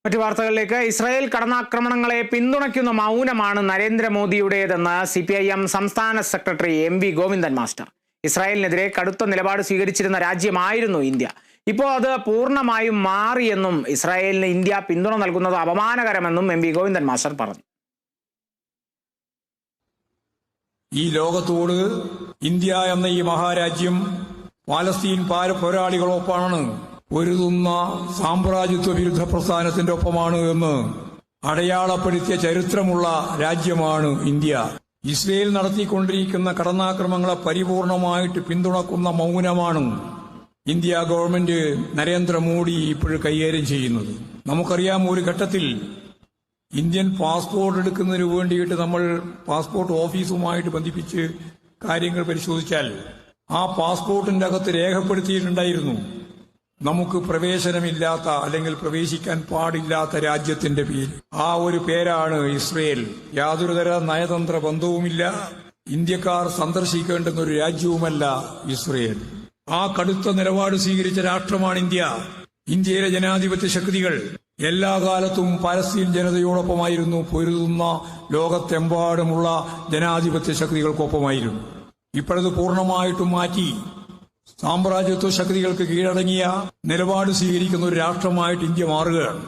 മറ്റു വാർത്തകളിലേക്ക്. ഇസ്രായേൽ കടന്നാക്രമണങ്ങളെ പിന്തുണയ്ക്കുന്ന മൗനമാണ് നരേന്ദ്രമോദിയുടേതെന്ന് CPIM സംസ്ഥാന സെക്രട്ടറി MV ഗോവിന്ദൻ മാസ്റ്റർ. ഇസ്രായേലിനെതിരെ കടുത്ത നിലപാട് സ്വീകരിച്ചിരുന്ന രാജ്യമായിരുന്നു ഇന്ത്യ. ഇപ്പോൾ അത് പൂർണ്ണമായും മാറിയെന്നും ഇസ്രായേലിന് ഇന്ത്യ പിന്തുണ നൽകുന്നത് അപമാനകരമെന്നും MV ഗോവിന്ദൻ മാസ്റ്റർ പറഞ്ഞു. ഈ ലോകത്തോട് ഇന്ത്യ എന്ന ഈ മഹാരാജ്യം പാലസ്തീൻ പോരാളികളൊപ്പമാണ്, പൊരുതുന്ന സാമ്രാജ്യത്വ വിരുദ്ധ പ്രസ്ഥാനത്തിന്റെ ഒപ്പമാണ് എന്ന് അടയാളപ്പെടുത്തിയ ചരിത്രമുള്ള രാജ്യമാണ് ഇന്ത്യ. ഇസ്രയേൽ നടത്തിക്കൊണ്ടിരിക്കുന്ന കടന്നാക്രമണങ്ങളെ പരിപൂർണമായിട്ട് പിന്തുണക്കുന്ന മൗനമാണ് ഇന്ത്യ ഗവൺമെന്റ് നരേന്ദ്രമോദി ഇപ്പോഴും കൈകാര്യം ചെയ്യുന്നത്. നമുക്കറിയാം, ഒരു ഘട്ടത്തിൽ ഇന്ത്യൻ പാസ്പോർട്ട് എടുക്കുന്നതിന് വേണ്ടിയിട്ട് നമ്മൾ പാസ്പോർട്ട് ഓഫീസുമായിട്ട് ബന്ധിപ്പിച്ച് കാര്യങ്ങൾ പരിശോധിച്ചാൽ ആ പാസ്പോർട്ടിന്റെ അകത്ത് രേഖപ്പെടുത്തിയിട്ടുണ്ടായിരുന്നു നമുക്ക് പ്രവേശനമില്ലാത്ത അല്ലെങ്കിൽ പ്രവേശിക്കാൻ പാടില്ലാത്ത രാജ്യത്തിന്റെ പേര്. ആ ഒരു പേരാണ് ഇസ്രയേൽ. യാതൊരുതര നയതന്ത്ര ബന്ധവുമില്ല, ഇന്ത്യക്കാർ സന്ദർശിക്കേണ്ടുന്ന ഒരു രാജ്യവുമല്ല ഇസ്രയേൽ. ആ കടുത്ത നിലപാട് സ്വീകരിച്ച രാഷ്ട്രമാണ് ഇന്ത്യ. ഇന്ത്യയിലെ ജനാധിപത്യ ശക്തികൾ എല്ലാ കാലത്തും പലസ്തീൻ ജനതയോടൊപ്പമായിരുന്നു, പൊരുതുന്ന ലോകത്തെമ്പാടുമുള്ള ജനാധിപത്യ ശക്തികൾക്കൊപ്പമായിരുന്നു. ഇപ്പോഴത് പൂർണ്ണമായിട്ടും മാറ്റി സാമ്രാജ്യത്വ ശക്തികൾക്ക് കീഴടങ്ങിയ നിലപാട് സ്വീകരിക്കുന്ന ഒരു രാഷ്ട്രമായിട്ട് ഇന്ത്യ മാറുകയാണ്.